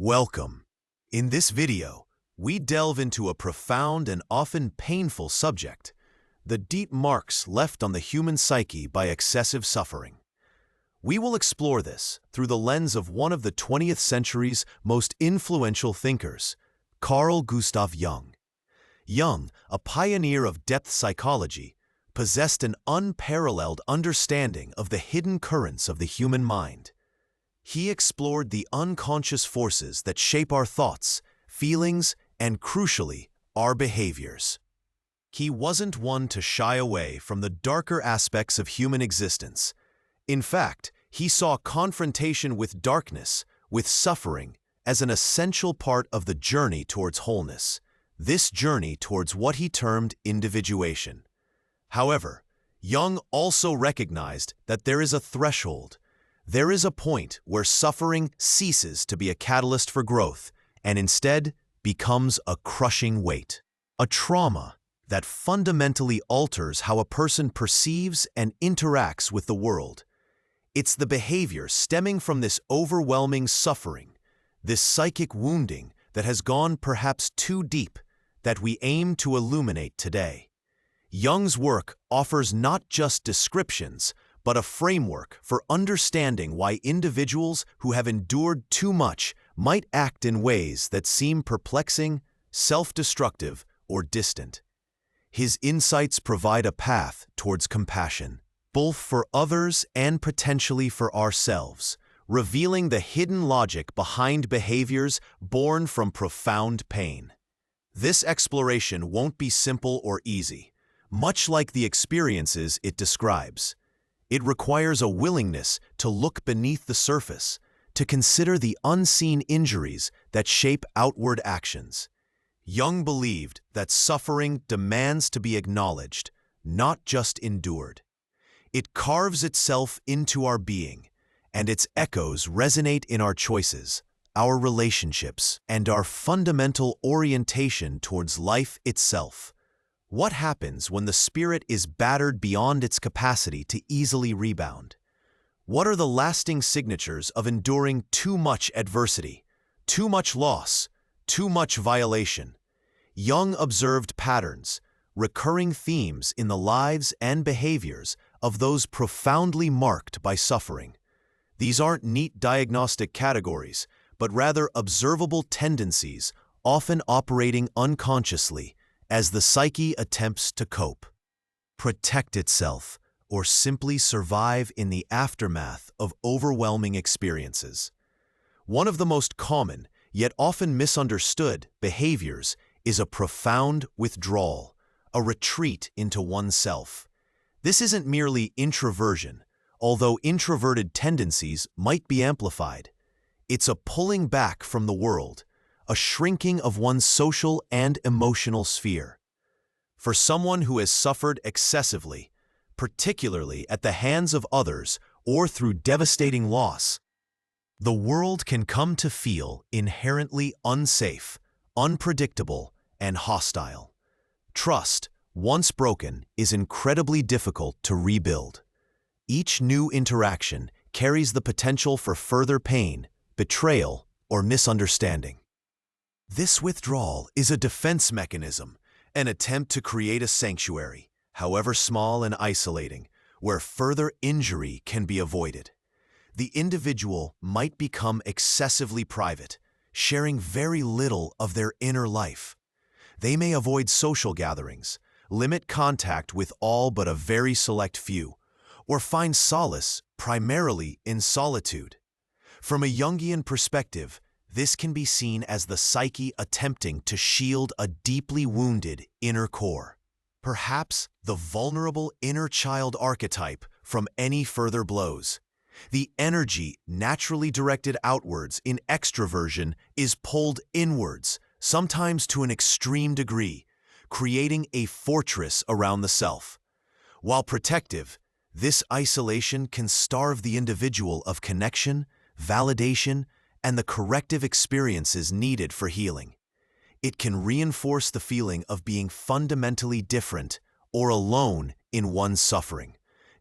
Welcome. In this video, we delve into a profound and often painful subject, the deep marks left on the human psyche by excessive suffering. We will explore this through the lens of one of the 20th century's most influential thinkers, Carl G Jung. Jung, a pioneer of depth psychology, possessed an unparalleled understanding of the hidden currents of the human mind. He explored the unconscious forces that shape our thoughts, feelings, and crucially, our behaviors. He wasn't one to shy away from the darker aspects of human existence. In fact, he saw confrontation with darkness, with suffering, as an essential part of the journey towards wholeness, this journey towards what he termed individuation. However, Jung also recognized that there is a threshold. There is a point where suffering ceases to be a catalyst for growth and instead becomes a crushing weight, a trauma that fundamentally alters how a person perceives and interacts with the world. It's the behavior stemming from this overwhelming suffering, this psychic wounding that has gone perhaps too deep, that we aim to illuminate today. Jung's work offers not just descriptions, but a framework for understanding why individuals who have endured too much might act in ways that seem perplexing, self-destructive, or distant. His insights provide a path towards compassion, both for others and potentially for ourselves, revealing the hidden logic behind behaviors born from profound pain. This exploration won't be simple or easy, much like the experiences it describes. It requires a willingness to look beneath the surface, to consider the unseen injuries that shape outward actions. Jung believed that suffering demands to be acknowledged, not just endured. It carves itself into our being, and its echoes resonate in our choices, our relationships, and our fundamental orientation towards life itself. What happens when the spirit is battered beyond its capacity to easily rebound? What are the lasting signatures of enduring too much adversity, too much loss, too much violation? Jung observed patterns, recurring themes in the lives and behaviors of those profoundly marked by suffering. These aren't neat diagnostic categories, but rather observable tendencies, often operating unconsciously, as the psyche attempts to cope, protect itself, or simply survive in the aftermath of overwhelming experiences. One of the most common, yet often misunderstood, behaviors is a profound withdrawal, a retreat into oneself. This isn't merely introversion, although introverted tendencies might be amplified. It's a pulling back from the world, a shrinking of one's social and emotional sphere. For someone who has suffered excessively, particularly at the hands of others or through devastating loss, the world can come to feel inherently unsafe, unpredictable, and hostile. Trust, once broken, is incredibly difficult to rebuild. Each new interaction carries the potential for further pain, betrayal, or misunderstanding. This withdrawal is a defense mechanism, an attempt to create a sanctuary, however small and isolating, where further injury can be avoided. The individual might become excessively private, sharing very little of their inner life. They may avoid social gatherings, limit contact with all but a very select few, or find solace primarily in solitude. From a Jungian perspective, this can be seen as the psyche attempting to shield a deeply wounded inner core, perhaps the vulnerable inner child archetype, from any further blows. The energy naturally directed outwards in extroversion is pulled inwards, sometimes to an extreme degree, creating a fortress around the self. While protective, this isolation can starve the individual of connection, validation, and the corrective experiences needed for healing. It can reinforce the feeling of being fundamentally different or alone in one's suffering,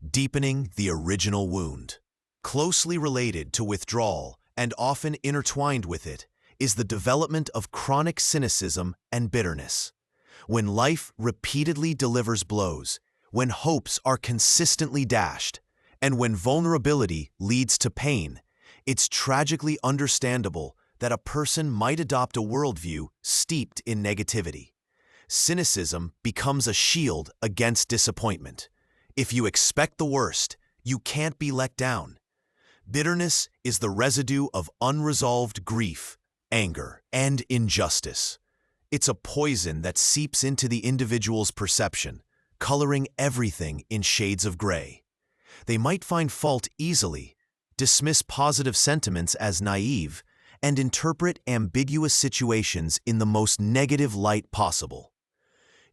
deepening the original wound. Closely related to withdrawal and often intertwined with it is the development of chronic cynicism and bitterness. When life repeatedly delivers blows, when hopes are consistently dashed, and when vulnerability leads to pain, it's tragically understandable that a person might adopt a worldview steeped in negativity. Cynicism becomes a shield against disappointment. If you expect the worst, you can't be let down. Bitterness is the residue of unresolved grief, anger, and injustice. It's a poison that seeps into the individual's perception, coloring everything in shades of gray. They might find fault easily, dismiss positive sentiments as naive, and interpret ambiguous situations in the most negative light possible.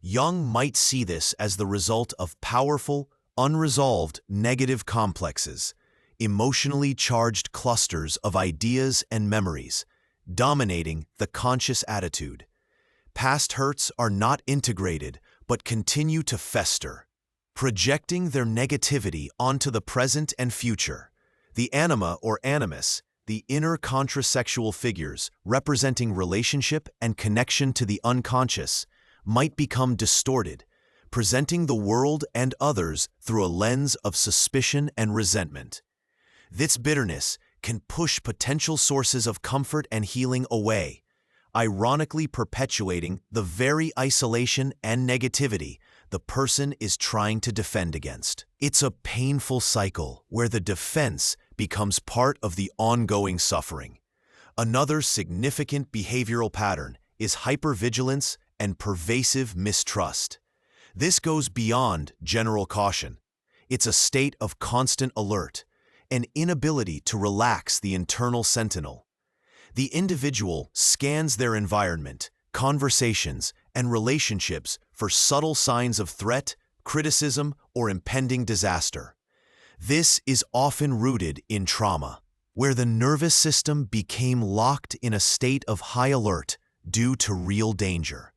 Jung might see this as the result of powerful, unresolved negative complexes, emotionally charged clusters of ideas and memories, dominating the conscious attitude. Past hurts are not integrated but continue to fester, projecting their negativity onto the present and future. The anima or animus, the inner contrasexual figures representing relationship and connection to the unconscious, might become distorted, presenting the world and others through a lens of suspicion and resentment. This bitterness can push potential sources of comfort and healing away, ironically perpetuating the very isolation and negativity the person is trying to defend against. It's a painful cycle where the defense becomes part of the ongoing suffering. Another significant behavioral pattern is hypervigilance and pervasive mistrust. This goes beyond general caution. It's a state of constant alert, an inability to relax the internal sentinel. The individual scans their environment, conversations, and relationships for subtle signs of threat, criticism, or impending disaster. This is often rooted in trauma, where the nervous system became locked in a state of high alert due to real danger.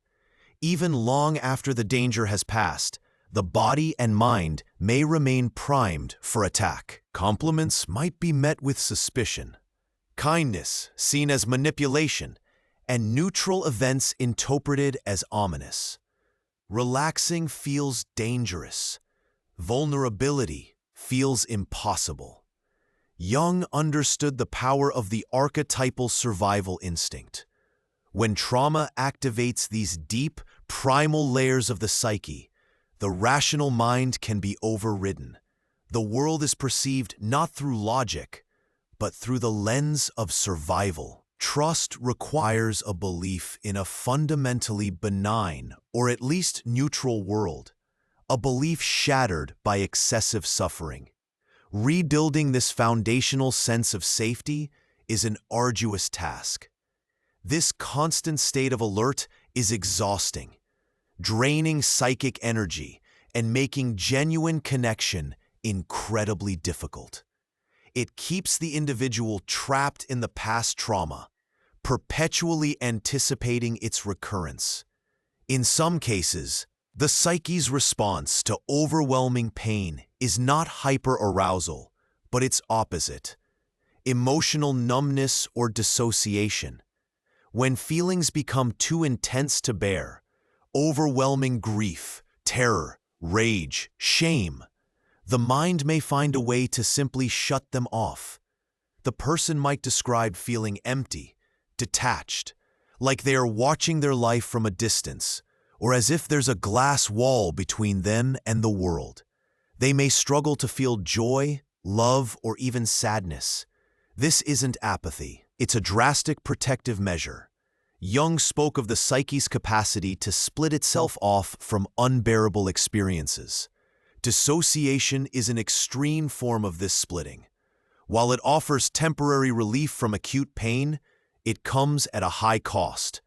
Even long after the danger has passed, the body and mind may remain primed for attack. Compliments might be met with suspicion, kindness seen as manipulation, and neutral events interpreted as ominous. Relaxing feels dangerous. Vulnerability feels impossible. Jung understood the power of the archetypal survival instinct. When trauma activates these deep, primal layers of the psyche, the rational mind can be overridden. The world is perceived not through logic, but through the lens of survival. Trust requires a belief in a fundamentally benign, or at least neutral world, a belief shattered by excessive suffering. Rebuilding this foundational sense of safety is an arduous task. This constant state of alert is exhausting, draining psychic energy and making genuine connection incredibly difficult. It keeps the individual trapped in the past trauma, perpetually anticipating its recurrence. In some cases, the psyche's response to overwhelming pain is not hyperarousal, but its opposite: emotional numbness or dissociation. When feelings become too intense to bear, overwhelming grief, terror, rage, shame, the mind may find a way to simply shut them off. The person might describe feeling empty, detached, like they are watching their life from a distance, or as if there's a glass wall between them and the world. They may struggle to feel joy, love, or even sadness. This isn't apathy. It's a drastic protective measure. Jung spoke of the psyche's capacity to split itself off from unbearable experiences. Dissociation is an extreme form of this splitting. While it offers temporary relief from acute pain, it comes at a high cost.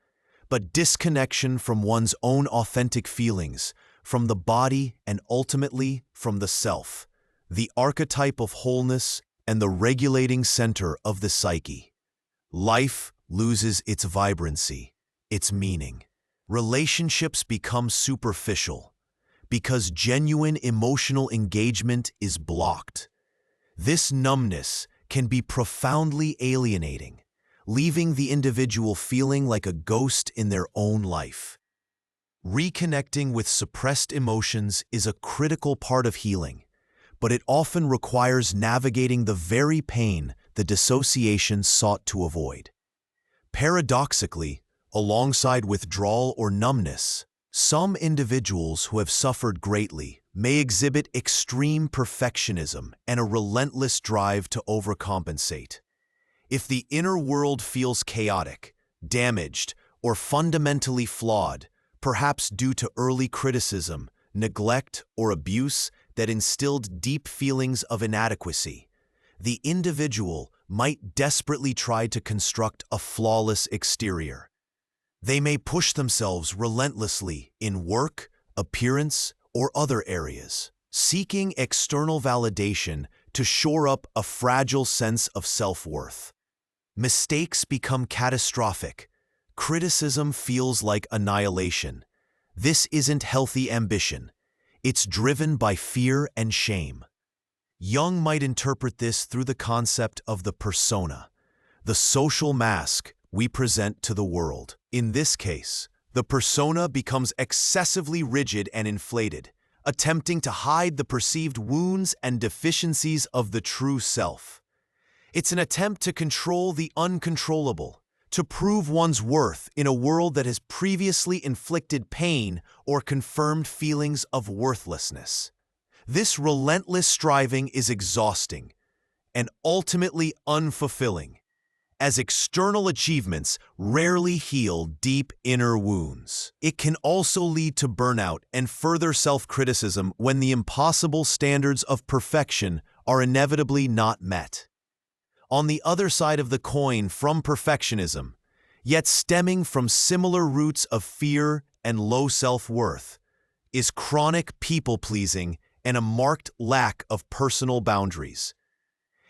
But disconnection from one's own authentic feelings, from the body, and ultimately from the self, the archetype of wholeness and the regulating center of the psyche. Life loses its vibrancy, its meaning. Relationships become superficial because genuine emotional engagement is blocked. This numbness can be profoundly alienating, leaving the individual feeling like a ghost in their own life. Reconnecting with suppressed emotions is a critical part of healing, but it often requires navigating the very pain the dissociation sought to avoid. Paradoxically, alongside withdrawal or numbness, some individuals who have suffered greatly may exhibit extreme perfectionism and a relentless drive to overcompensate. If the inner world feels chaotic, damaged, or fundamentally flawed, perhaps due to early criticism, neglect, or abuse that instilled deep feelings of inadequacy, the individual might desperately try to construct a flawless exterior. They may push themselves relentlessly in work, appearance, or other areas, seeking external validation to shore up a fragile sense of self-worth. Mistakes become catastrophic. Criticism feels like annihilation. This isn't healthy ambition. It's driven by fear and shame. Jung might interpret this through the concept of the persona, the social mask we present to the world. In this case, the persona becomes excessively rigid and inflated, attempting to hide the perceived wounds and deficiencies of the true self. It's an attempt to control the uncontrollable, to prove one's worth in a world that has previously inflicted pain or confirmed feelings of worthlessness. This relentless striving is exhausting and ultimately unfulfilling, as external achievements rarely heal deep inner wounds. It can also lead to burnout and further self-criticism when the impossible standards of perfection are inevitably not met. On the other side of the coin from perfectionism, yet stemming from similar roots of fear and low self-worth, is chronic people-pleasing and a marked lack of personal boundaries.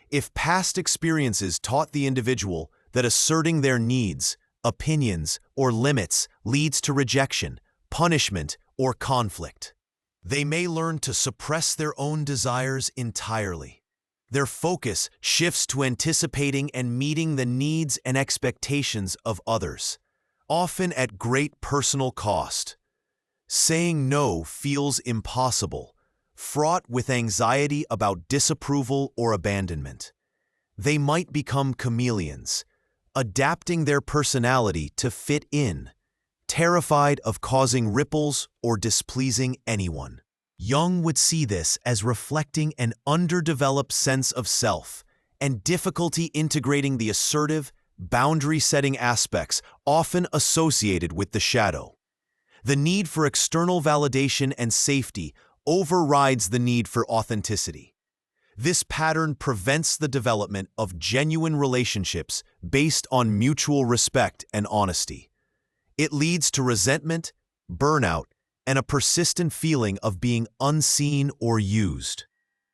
If past experiences taught the individual that asserting their needs, opinions, or limits leads to rejection, punishment, or conflict, they may learn to suppress their own desires entirely. Their focus shifts to anticipating and meeting the needs and expectations of others, often at great personal cost. Saying no feels impossible, fraught with anxiety about disapproval or abandonment. They might become chameleons, adapting their personality to fit in, terrified of causing ripples or displeasing anyone. Jung would see this as reflecting an underdeveloped sense of self and difficulty integrating the assertive, boundary-setting aspects often associated with the shadow. The need for external validation and safety overrides the need for authenticity. This pattern prevents the development of genuine relationships based on mutual respect and honesty. It leads to resentment, burnout, and a persistent feeling of being unseen or used,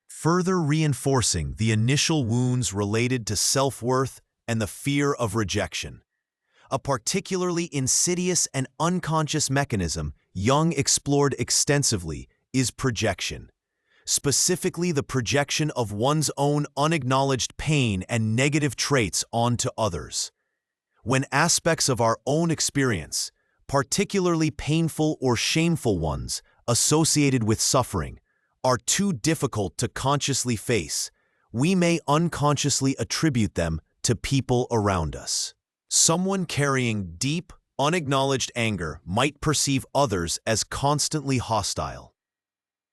further reinforcing the initial wounds related to self-worth and the fear of rejection. A particularly insidious and unconscious mechanism Jung explored extensively is projection, specifically the projection of one's own unacknowledged pain and negative traits onto others. When aspects of our own experience, particularly painful or shameful ones associated with suffering, are too difficult to consciously face, we may unconsciously attribute them to people around us. Someone carrying deep, unacknowledged anger might perceive others as constantly hostile.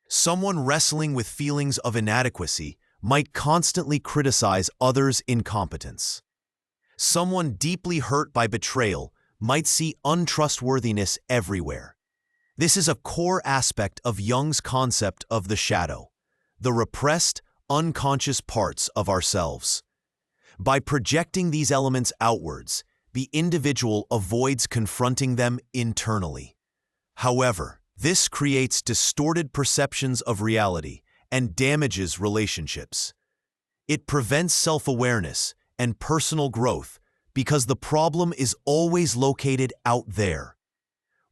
Someone wrestling with feelings of inadequacy might constantly criticize others' incompetence. Someone deeply hurt by betrayal might see untrustworthiness everywhere. This is a core aspect of Jung's concept of the shadow, the repressed, unconscious parts of ourselves. By projecting these elements outwards, the individual avoids confronting them internally. However, this creates distorted perceptions of reality and damages relationships. It prevents self-awareness and personal growth because the problem is always located out there.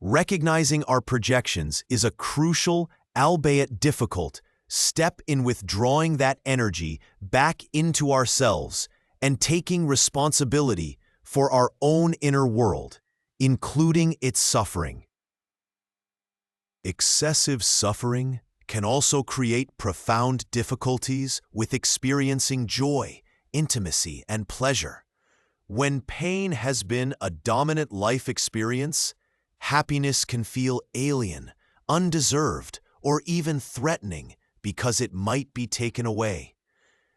Recognizing our projections is a crucial, albeit difficult, step in withdrawing that energy back into ourselves and taking responsibility for our own inner world, including its suffering. Excessive suffering can also create profound difficulties with experiencing joy, intimacy, and pleasure. When pain has been a dominant life experience, happiness can feel alien, undeserved, or even threatening because it might be taken away.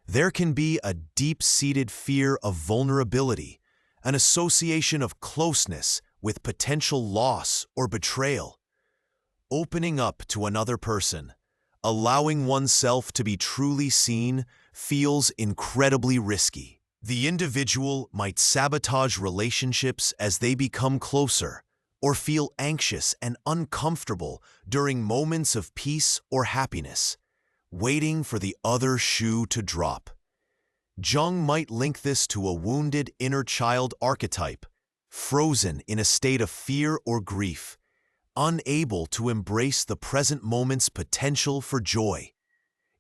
There can be a deep-seated fear of vulnerability, an association of closeness with potential loss or betrayal. Opening up to another person, allowing oneself to be truly seen, feels incredibly risky. The individual might sabotage relationships as they become closer, or feel anxious and uncomfortable during moments of peace or happiness, waiting for the other shoe to drop. Jung might link this to a wounded inner child archetype, frozen in a state of fear or grief, unable to embrace the present moment's potential for joy.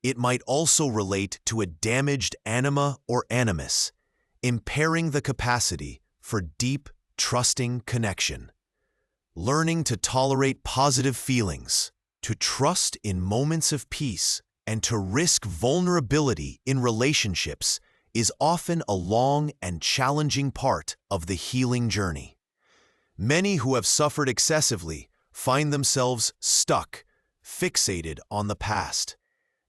It might also relate to a damaged anima or animus, impairing the capacity for deep, trusting connection. Learning to tolerate positive feelings, to trust in moments of peace, and to risk vulnerability in relationships is often a long and challenging part of the healing journey. Many who have suffered excessively find themselves stuck, fixated on the past.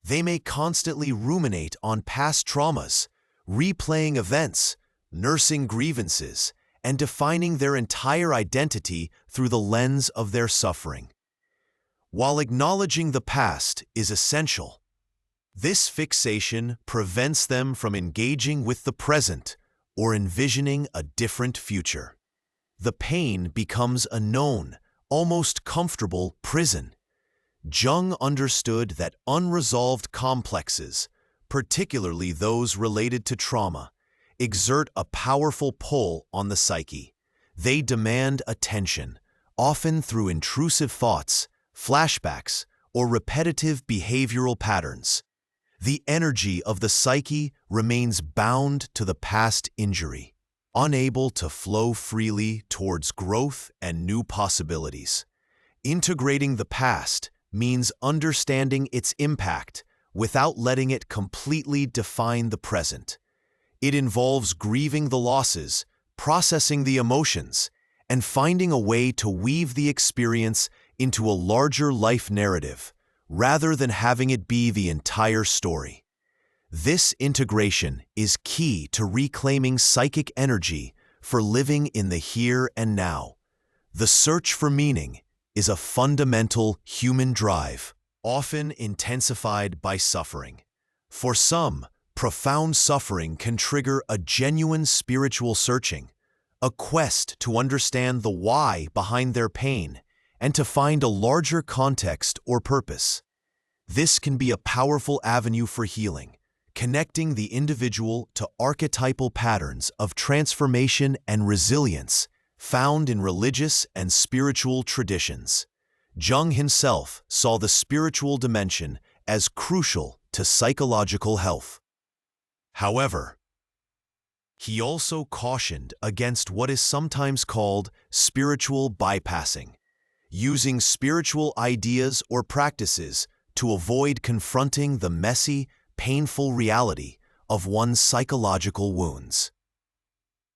They may constantly ruminate on past traumas, replaying events, nursing grievances, and defining their entire identity through the lens of their suffering. While acknowledging the past is essential, this fixation prevents them from engaging with the present or envisioning a different future. The pain becomes a known, almost comfortable prison. Jung understood that unresolved complexes, particularly those related to trauma, exert a powerful pull on the psyche. They demand attention, often through intrusive thoughts, flashbacks, or repetitive behavioral patterns. The energy of the psyche remains bound to the past injury, unable to flow freely towards growth and new possibilities. Integrating the past means understanding its impact without letting it completely define the present. It involves grieving the losses, processing the emotions, and finding a way to weave the experience into a larger life narrative, rather than having it be the entire story. This integration is key to reclaiming psychic energy for living in the here and now. The search for meaning is a fundamental human drive, often intensified by suffering. For some, profound suffering can trigger a genuine spiritual searching, a quest to understand the why behind their pain and to find a larger context or purpose. This can be a powerful avenue for healing, connecting the individual to archetypal patterns of transformation and resilience found in religious and spiritual traditions. Jung himself saw the spiritual dimension as crucial to psychological health. However, he also cautioned against what is sometimes called spiritual bypassing, using spiritual ideas or practices to avoid confronting the messy, painful reality of one's psychological wounds.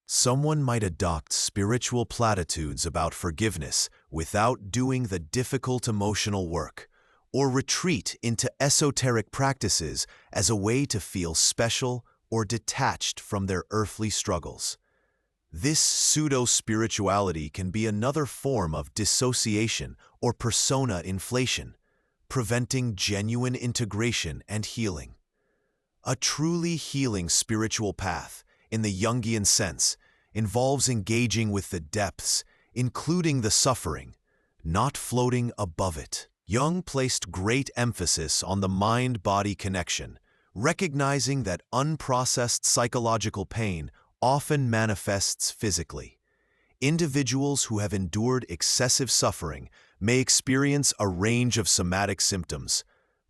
Someone might adopt spiritual platitudes about forgiveness without doing the difficult emotional work, or retreat into esoteric practices as a way to feel special or detached from their earthly struggles. This pseudo-spirituality can be another form of dissociation or persona inflation, preventing genuine integration and healing. A truly healing spiritual path, in the Jungian sense, involves engaging with the depths, including the suffering, not floating above it. Jung placed great emphasis on the mind-body connection, recognizing that unprocessed psychological pain often manifests physically. Individuals who have endured excessive suffering may experience a range of somatic symptoms: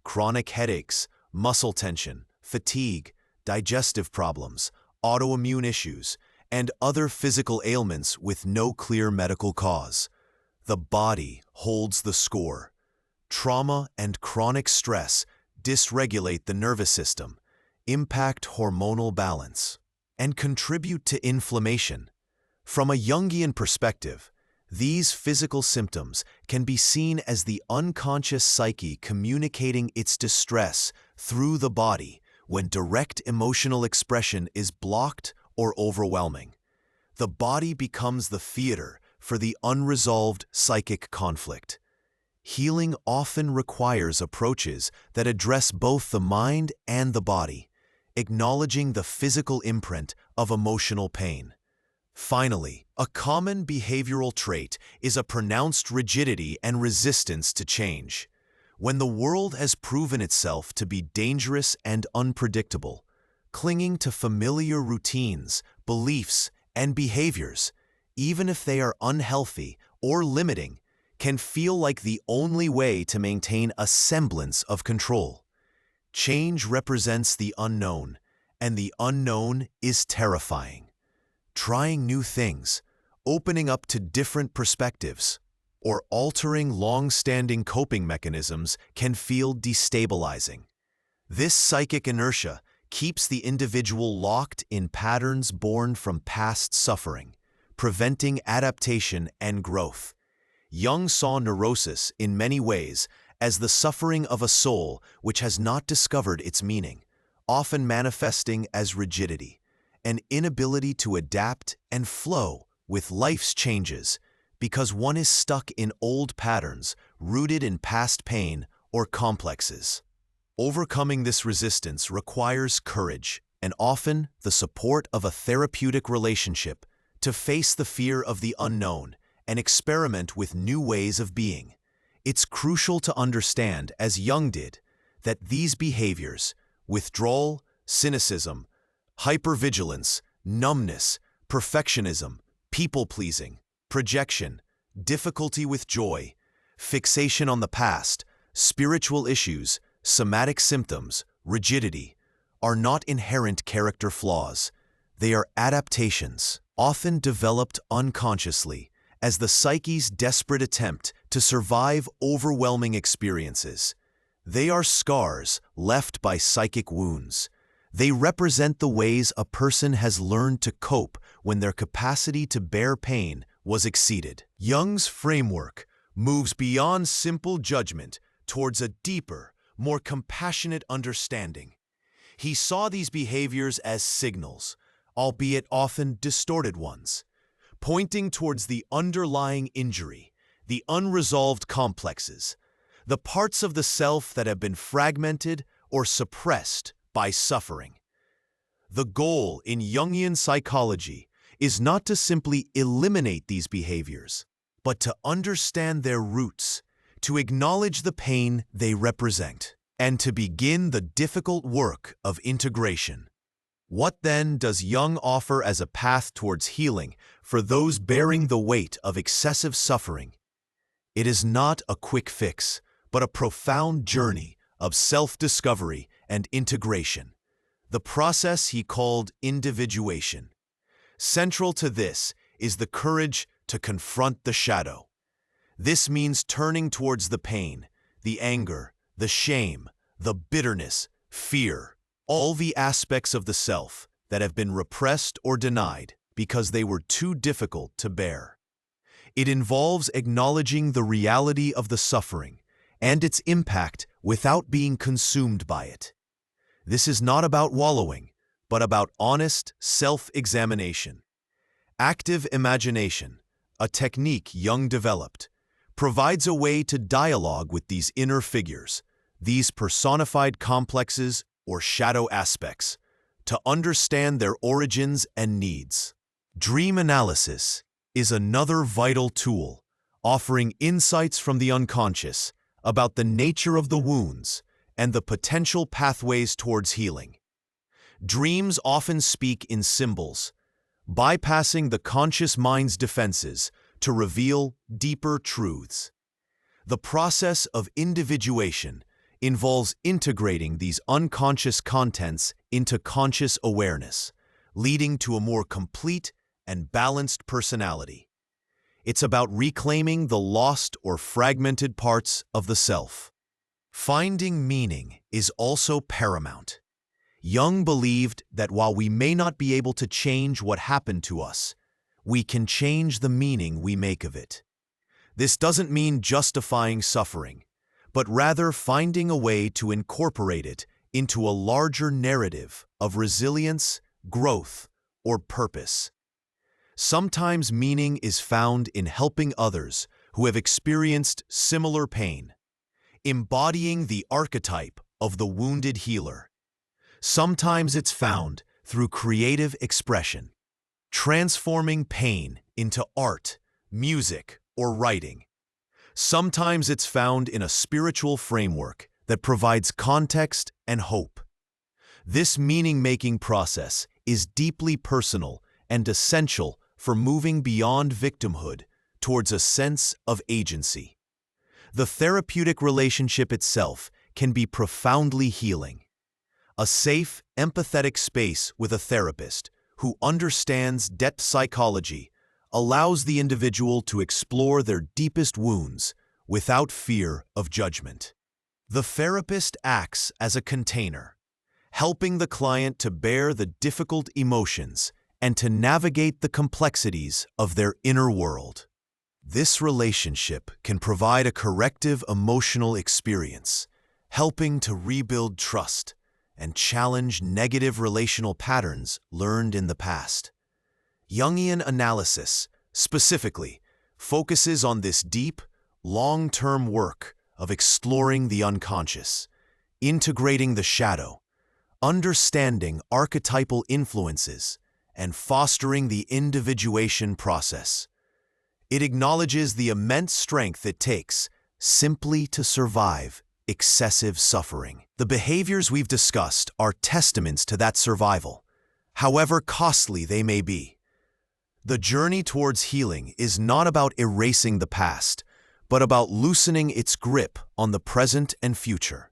chronic headaches, muscle tension, fatigue, digestive problems, autoimmune issues, and other physical ailments with no clear medical cause. The body holds the score. Trauma and chronic stress dysregulate the nervous system, impact hormonal balance, and contribute to inflammation. From a Jungian perspective, these physical symptoms can be seen as the unconscious psyche communicating its distress through the body when direct emotional expression is blocked or overwhelming. The body becomes the theater for the unresolved psychic conflict. Healing often requires approaches that address both the mind and the body, acknowledging the physical imprint of emotional pain. Finally, a common behavioral trait is a pronounced rigidity and resistance to change. When the world has proven itself to be dangerous and unpredictable, clinging to familiar routines, beliefs, and behaviors, even if they are unhealthy or limiting, can feel like the only way to maintain a semblance of control. Change represents the unknown, and the unknown is terrifying. Trying new things, opening up to different perspectives, or altering long-standing coping mechanisms can feel destabilizing. This psychic inertia keeps the individual locked in patterns born from past suffering, preventing adaptation and growth. Jung saw neurosis in many ways as the suffering of a soul which has not discovered its meaning, often manifesting as rigidity, an inability to adapt and flow with life's changes because one is stuck in old patterns rooted in past pain or complexes. Overcoming this resistance requires courage and often the support of a therapeutic relationship to face the fear of the unknown and experiment with new ways of being. It's crucial to understand, as Jung did, that these behaviors, withdrawal, cynicism, hypervigilance, numbness, perfectionism, people-pleasing, projection, difficulty with joy, fixation on the past, spiritual issues, somatic symptoms, rigidity, are not inherent character flaws. They are adaptations, often developed unconsciously, as the psyche's desperate attempt to survive overwhelming experiences. They are scars left by psychic wounds. They represent the ways a person has learned to cope when their capacity to bear pain was exceeded. Jung's framework moves beyond simple judgment towards a deeper, more compassionate understanding. He saw these behaviors as signals, albeit often distorted ones, pointing towards the underlying injury, the unresolved complexes, the parts of the self that have been fragmented or suppressed by suffering. The goal in Jungian psychology is not to simply eliminate these behaviors, but to understand their roots, to acknowledge the pain they represent, and to begin the difficult work of integration. What then does Jung offer as a path towards healing for those bearing the weight of excessive suffering? It is not a quick fix, but a profound journey of self-discovery and integration, the process he called individuation. Central to this is the courage to confront the shadow. This means turning towards the pain, the anger, the shame, the bitterness, fear, all the aspects of the self that have been repressed or denied because they were too difficult to bear. It involves acknowledging the reality of the suffering and its impact without being consumed by it. This is not about wallowing, but about honest self-examination. Active imagination, a technique Jung developed, provides a way to dialogue with these inner figures, these personified complexes or shadow aspects, to understand their origins and needs. Dream analysis is another vital tool, offering insights from the unconscious about the nature of the wounds and the potential pathways towards healing. Dreams often speak in symbols, bypassing the conscious mind's defenses to reveal deeper truths. The process of individuation involves integrating these unconscious contents into conscious awareness, leading to a more complete and balanced personality. It's about reclaiming the lost or fragmented parts of the self. Finding meaning is also paramount. Jung believed that while we may not be able to change what happened to us, we can change the meaning we make of it. This doesn't mean justifying suffering, but rather finding a way to incorporate it into a larger narrative of resilience, growth, or purpose. Sometimes meaning is found in helping others who have experienced similar pain, embodying the archetype of the wounded healer. Sometimes it's found through creative expression, transforming pain into art, music, or writing. Sometimes it's found in a spiritual framework that provides context and hope. This meaning-making process is deeply personal and essential for moving beyond victimhood towards a sense of agency. The therapeutic relationship itself can be profoundly healing. A safe, empathetic space with a therapist who understands depth psychology allows the individual to explore their deepest wounds without fear of judgment. The therapist acts as a container, helping the client to bear the difficult emotions and to navigate the complexities of their inner world. This relationship can provide a corrective emotional experience, helping to rebuild trust and challenge negative relational patterns learned in the past. Jungian analysis, specifically, focuses on this deep, long-term work of exploring the unconscious, integrating the shadow, understanding archetypal influences, and fostering the individuation process. It acknowledges the immense strength it takes simply to survive excessive suffering. The behaviors we've discussed are testaments to that survival, however costly they may be. The journey towards healing is not about erasing the past, but about loosening its grip on the present and future.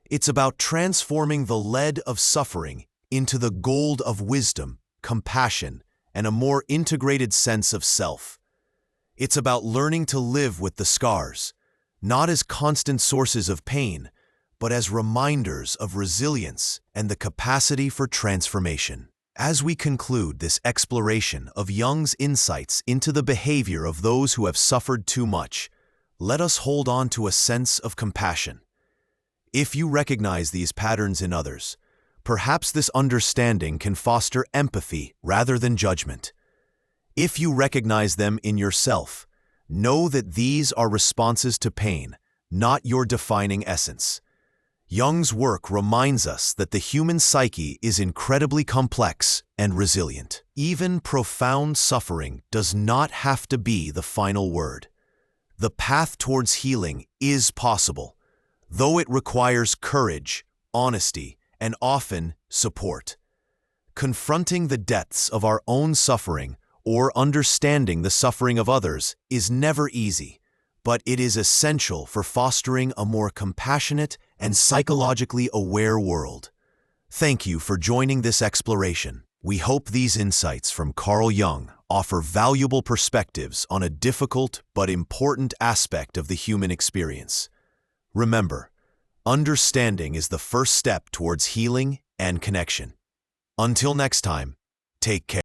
It's about transforming the lead of suffering into the gold of wisdom, compassion, and a more integrated sense of self. It's about learning to live with the scars, not as constant sources of pain, but as reminders of resilience and the capacity for transformation. As we conclude this exploration of Jung's insights into the behavior of those who have suffered too much, let us hold on to a sense of compassion. If you recognize these patterns in others, perhaps this understanding can foster empathy rather than judgment. If you recognize them in yourself, know that these are responses to pain, not your defining essence. Jung's work reminds us that the human psyche is incredibly complex and resilient. Even profound suffering does not have to be the final word. The path towards healing is possible, though it requires courage, honesty, and often support. Confronting the depths of our own suffering or understanding the suffering of others is never easy, but it is essential for fostering a more compassionate and psychologically aware world. Thank you for joining this exploration. We hope these insights from Carl Jung offer valuable perspectives on a difficult but important aspect of the human experience. Remember, understanding is the first step towards healing and connection. Until next time, take care.